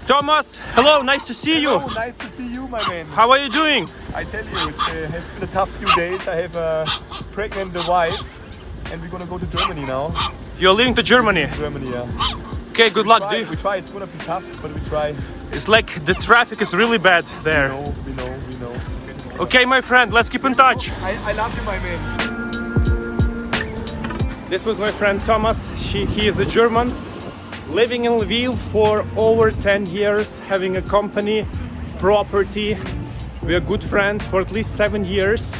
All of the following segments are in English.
Thomas, hello, nice to see you. Hello, nice to see you, my man. How are you doing? I tell you, it has been a tough few days. I have a pregnant wife, and we're gonna go to Germany now. You're leaving to Germany. Germany, yeah. Okay, good luck. We try. It's gonna be tough, but we try. It's like the traffic is really bad there. We know. Okay, my friend, let's keep in touch. I love you, my man. This was my friend Thomas. He is a German, living in Lviv for over 10 years, having a company, property. We are good friends for at least 7 years.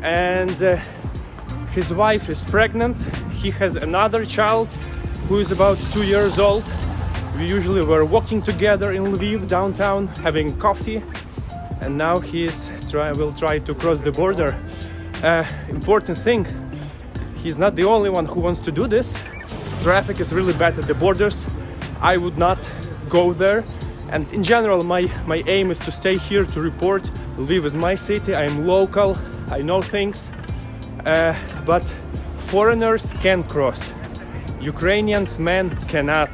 And his wife is pregnant. He has another child who is about 2 years old. We usually were walking together in Lviv downtown, having coffee. And now will try to cross the border. Important thing, he's not the only one who wants to do this. Traffic is really bad at the borders. I would not go there. And in general, my aim is to stay here to report. Lviv is my city, I'm local, I know things. But foreigners can cross. Ukrainians, men cannot.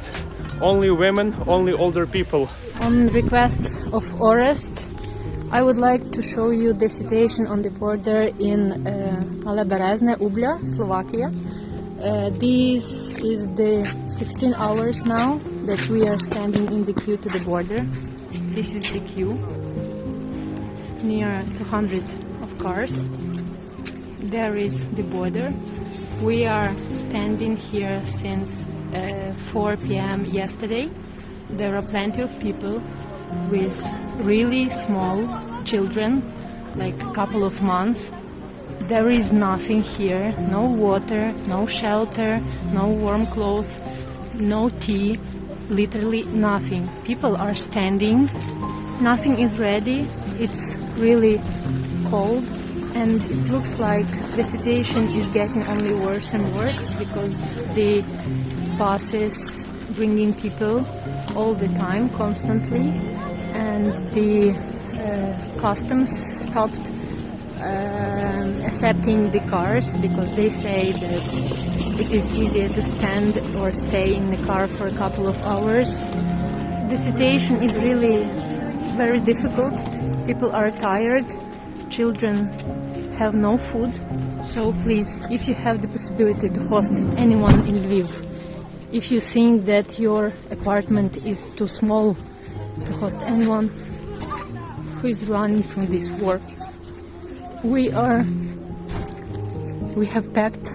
Only women, only older people. On request of Orest, I would like to show you the situation on the border in Malé Berezne, Ubля, Slovakia. This is the 16 hours now that we are standing in the queue to the border. This is the queue, near 200 of cars. There is the border. We are standing here since 4 p.m. yesterday. There are plenty of people with really small children, like a couple of months. There is nothing here, no water, no shelter, no warm clothes, no tea, literally nothing. People are standing, nothing is ready, it's really cold, and it looks like the situation is getting only worse and worse because the buses bringing people all the time, constantly, and the customs stopped accepting the cars because they say that it is easier to stand or stay in the car for a couple of hours. The situation is really very difficult. People are tired, children have no food. So please, if you have the possibility to host anyone in Lviv, if you think that your apartment is too small to host anyone who is running from this war, we have packed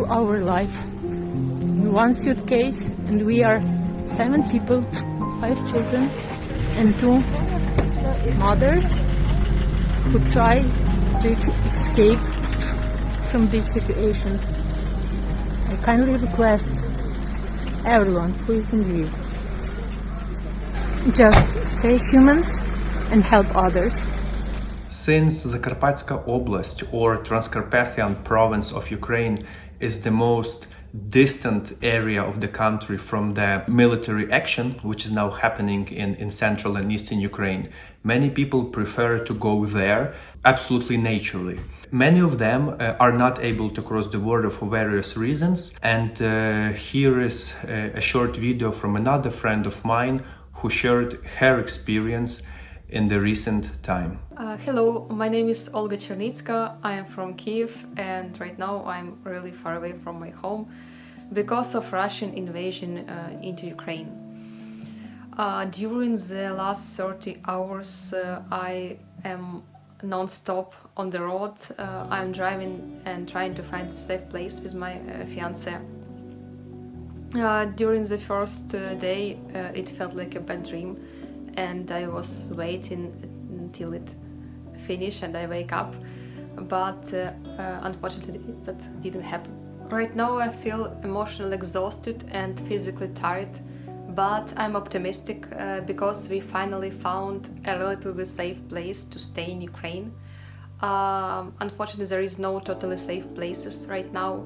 our life in one suitcase, and we are 7 people, 5 children and 2 mothers who try to escape from this situation. I kindly request everyone who is in Lviv, just stay humans and help others. Since Zakarpatska Oblast or Transcarpathian province of Ukraine is the most distant area of the country from the military action, which is now happening in central and eastern Ukraine, many people prefer to go there absolutely naturally. Many of them are not able to cross the border for various reasons, and here is a short video from another friend of mine who shared her experience in the recent time. Hello, my name is Olga Chernitska. I am from Kiev, and right now I'm really far away from my home because of Russian invasion into Ukraine. During the last 30 hours I am non-stop on the road. I'm driving and trying to find a safe place with my fiancé. During the first day it felt like a bad dream, and I was waiting until it finished and I wake up, but unfortunately that didn't happen. Right now I feel emotionally exhausted and physically tired, but I'm optimistic because we finally found a relatively safe place to stay in Ukraine. Unfortunately there is no totally safe places right now.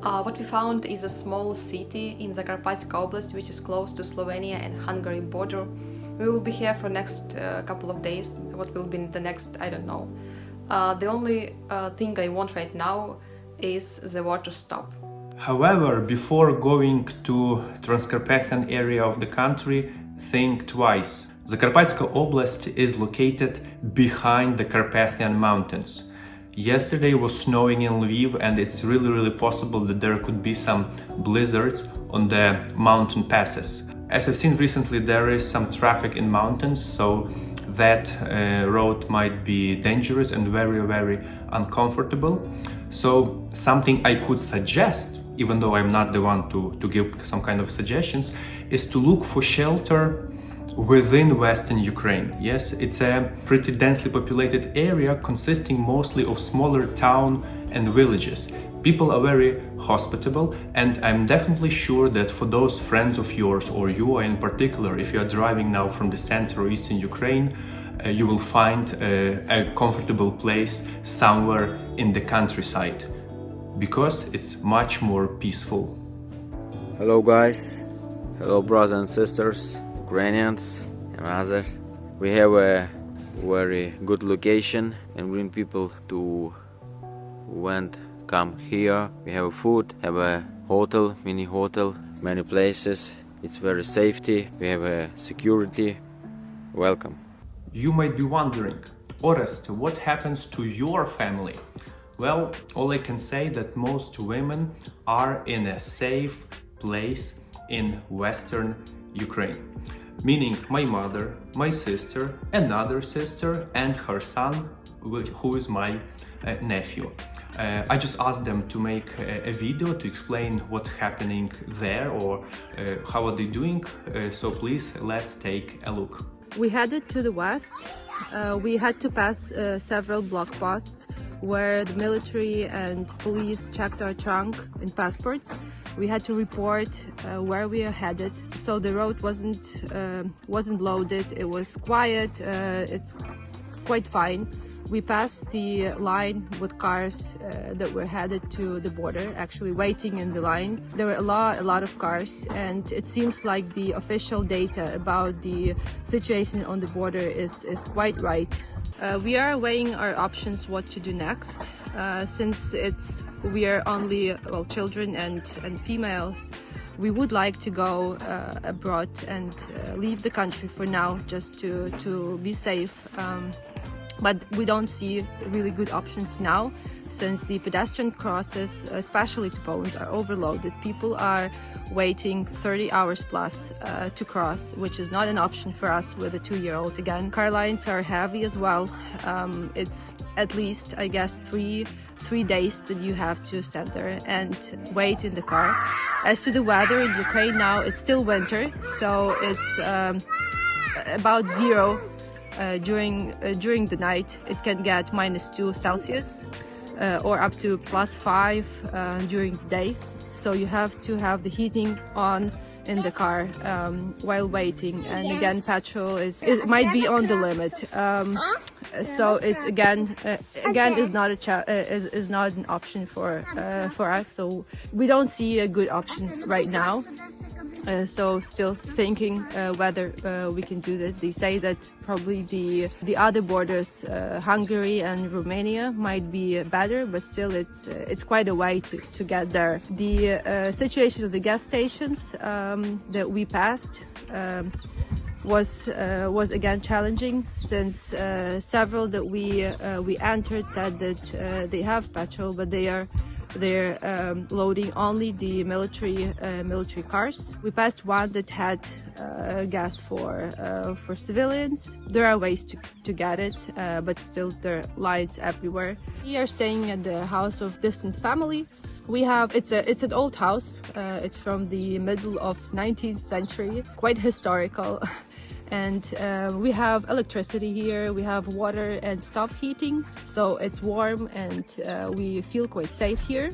What we found is a small city in Zakarpatska Oblast, which is close to Slovenia and Hungary border. We will be here for next couple of days. What will be the next, I don't know. The only thing I want right now is the war to stop. However, before going to Transcarpathian area of the country, think twice. Zakarpatska Oblast is located behind the Carpathian Mountains. Yesterday was snowing in Lviv, and it's really possible that there could be some blizzards on the mountain passes. As I've seen recently, there is some traffic in mountains, so that road might be dangerous and very uncomfortable. So something I could suggest, even though I'm not the one to give some kind of suggestions, is to look for shelter within Western Ukraine. Yes, it's a pretty densely populated area consisting mostly of smaller towns and villages. People are very hospitable, and I'm definitely sure that for those friends of yours, or you in particular, if you are driving now from the center or eastern Ukraine, you will find a comfortable place somewhere in the countryside, because it's much more peaceful. Hello guys, hello brothers and sisters, Ukrainians and other. We have a very good location and bring people to come here. We have food, have a hotel, mini hotel, many places. It's very safety. We have a security. Welcome. You might be wondering, Orest, what happens to your family? Well, all I can say that most women are in a safe place in Western Ukraine. Meaning my mother, my sister, another sister, and her son, who is my nephew. I just asked them to make a video to explain what's happening there, or how are they doing. So please, let's take a look. We headed to the west. We had to pass several block posts where the military and police checked our trunk and passports. We had to report where we are headed, so the road wasn't loaded. It was quiet. It's quite fine. We passed the line with cars that were headed to the border, actually waiting in the line. There were a lot of cars, and it seems like the official data about the situation on the border is quite right. We are weighing our options what to do next. Since we are only children and females, we would like to go abroad and leave the country for now, just to be safe. But we don't see really good options now, since the pedestrian crosses, especially to Poland, are overloaded. People are waiting 30 hours plus to cross, which is not an option for us with a 2-year-old. Again, car lines are heavy as well. It's at least, I guess, three days that you have to stand there and wait in the car. As to the weather in Ukraine now, it's still winter, so it's about zero. During the night it can get -2 Celsius or up to +5 during the day, so you have to have the heating on in the car while waiting, and again petrol it might be on the limit, so it's again is not an option for us, so we don't see a good option right now. So still thinking whether we can do that. They say that probably the other borders, Hungary and Romania, might be better, but still it's quite a way to get there. The situation of the gas stations that we passed was again challenging, since several that we entered said that they have petrol, but they're loading only the military cars. We passed one that had gas for civilians. There are ways to get it, but still there are lines everywhere. We are staying at the house of distant family. It's an old house. It's from the middle of 19th century, quite historical. And we have electricity here, we have water and stove heating, so it's warm and we feel quite safe here.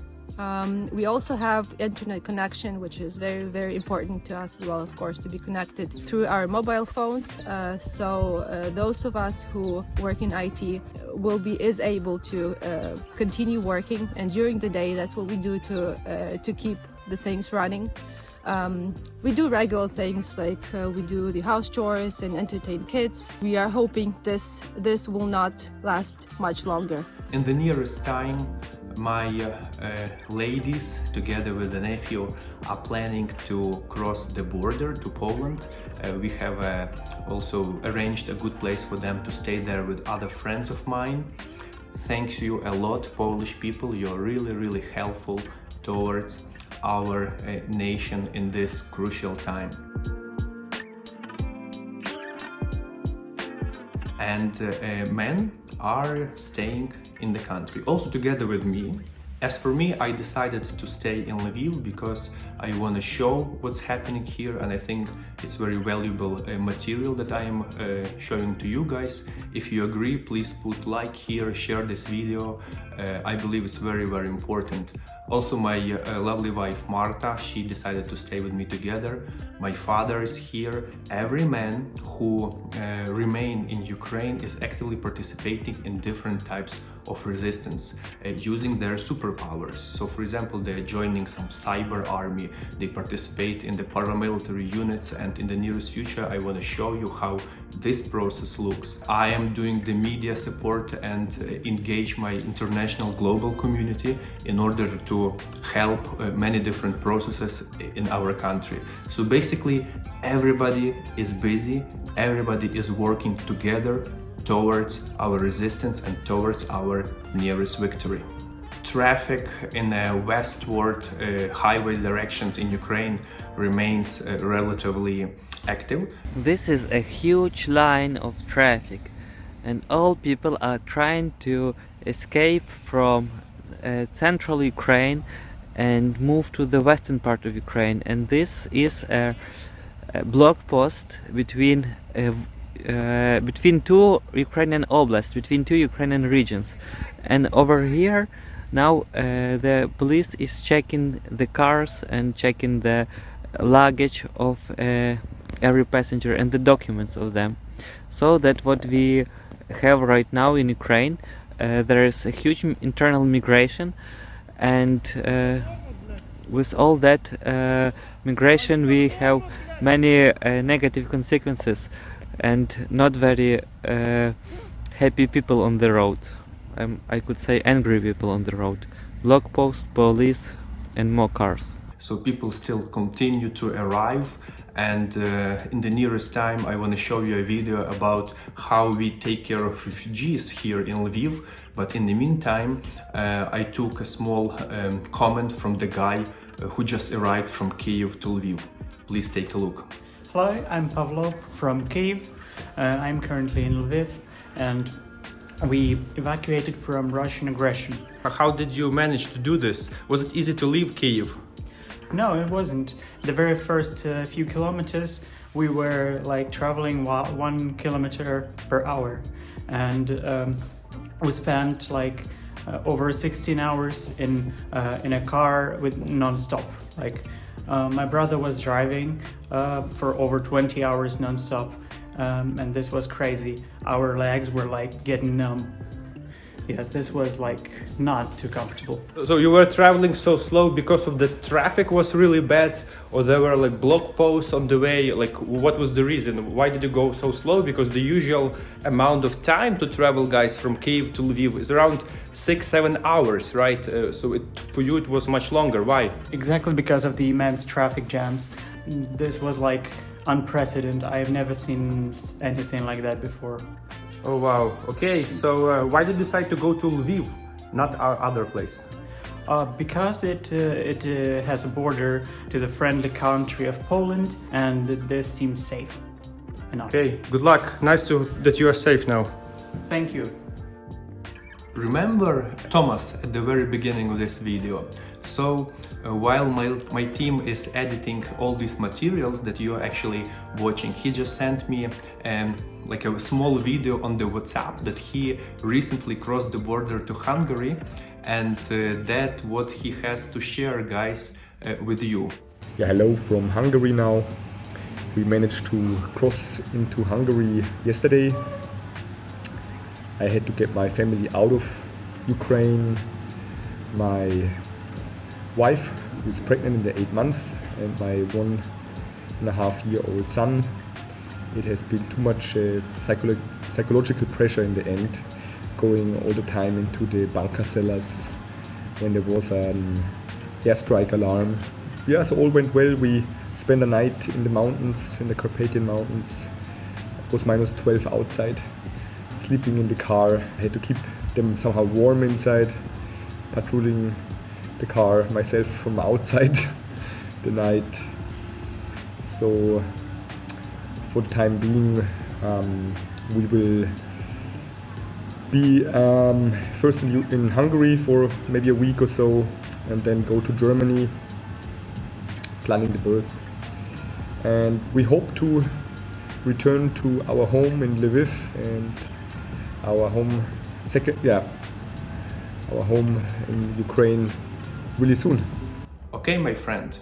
We also have internet connection, which is very important to us as well, of course, to be connected through our mobile phones. So those of us who work in IT is able to continue working, and during the day that's what we do to keep the things running. We do regular things like we do the house chores and entertain kids. We are hoping this will not last much longer. In the nearest time, My ladies, together with the nephew, are planning to cross the border to Poland. We have also arranged a good place for them to stay there with other friends of mine. Thank you a lot, Polish people. You're really helpful towards our nation in this crucial time. And men are staying in the country, also together with me. As for me, I decided to stay in Lviv because I want to show what's happening here, and I think it's very valuable material that I am showing to you guys. If you agree, please put like here, share this video. I believe it's very important. Also, my lovely wife Marta, she decided to stay with me together. My father is here. Every man who remain in Ukraine is actively participating in different types of resistance using their superpowers. So for example, they're joining some cyber army, they participate in the paramilitary units, and in the nearest future I want to show you how this process looks. I am doing the media support and engage my international global community in order to help many different processes in our country. So basically everybody is busy, everybody is working together towards our resistance and towards our nearest victory. Traffic in westward highway directions in Ukraine remains relatively active. This is a huge line of traffic, and all people are trying to escape from central Ukraine and move to the western part of Ukraine. And this is a block post between two Ukrainian oblasts, between two Ukrainian regions. And over here now the police is checking the cars and checking the luggage of every passenger and the documents of them. So that what we have right now in Ukraine, there is a huge internal migration, and with all that migration we have many negative consequences and not very happy people on the road. I could say angry people on the road. Block post, police and more cars. So people still continue to arrive, and in the nearest time I want to show you a video about how we take care of refugees here in Lviv. But in the meantime I took a small comment from the guy who just arrived from Kyiv to Lviv. Please take a look. Hello, I'm Pavlo from Kyiv. I'm currently in Lviv, and we evacuated from Russian aggression. How did you manage to do this? Was it easy to leave Kyiv? No, it wasn't. The very first few kilometers we were like traveling 1 kilometer per hour, and we spent like over 16 hours in a car with non-stop. My brother was driving for over 20 hours non-stop, and this was crazy. Our legs were like getting numb. Yes, this was like not too comfortable. So you were traveling so slow because of the traffic was really bad, or there were like block posts on the way? Like, what was the reason? Why did you go so slow? Because the usual amount of time to travel, guys, from Kyiv to Lviv is around 6-7 hours, right? So for you it was much longer. Why? Exactly because of the immense traffic jams. This was like unprecedented. I have never seen anything like that before. Oh wow, okay, so why did you decide to go to Lviv, not our other place? Because it has a border to the friendly country of Poland, and this seems safe enough. Okay, good luck. Nice that you are safe now. Thank you. Remember Thomas at the very beginning of this video. So while my team is editing all these materials that you are actually watching, he just sent me like a small video on the WhatsApp that he recently crossed the border to Hungary, and that what he has to share, guys, with you. Yeah, hello from Hungary now. We managed to cross into Hungary yesterday. I had to get my family out of Ukraine. My wife, who is pregnant in the 8 months, and my 1.5-year-old son. It has been too much psychological pressure in the end, going all the time into the bunker cellars, when there was an airstrike alarm. Yeah, so all went well. We spent a night in the mountains, in the Carpathian Mountains. It was -12 outside. Sleeping in the car. I had to keep them somehow warm inside. Patrolling the car myself from outside the night. So for the time being, we will be first in Hungary for maybe a week or so, and then go to Germany, planning the birth. And we hope to return to our home in Lviv and our home our home in Ukraine really soon. Okay, my friend,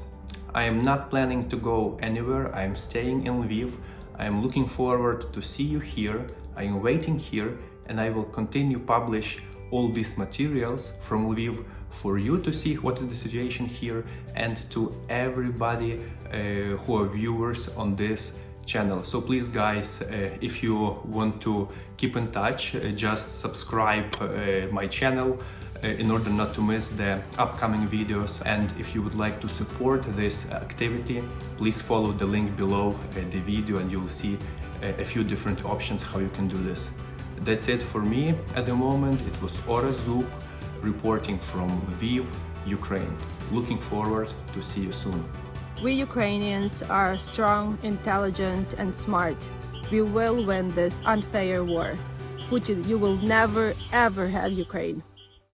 I am not planning to go anywhere. I am staying in Lviv. I am looking forward to see you here. I am waiting here, and I will continue publish all these materials from Lviv for you to see what is the situation here, and to everybody who are viewers on this channel. So please guys, if you want to keep in touch, just subscribe my channel in order not to miss the upcoming videos. And if you would like to support this activity, please follow the link below the video, and you will see a few different options how you can do this. That's it for me at the moment. It was Oras Zub reporting from Lviv, Ukraine. Looking forward to see you soon. We Ukrainians are strong, intelligent and smart. We will win this unfair war. Putin, you will never ever have Ukraine.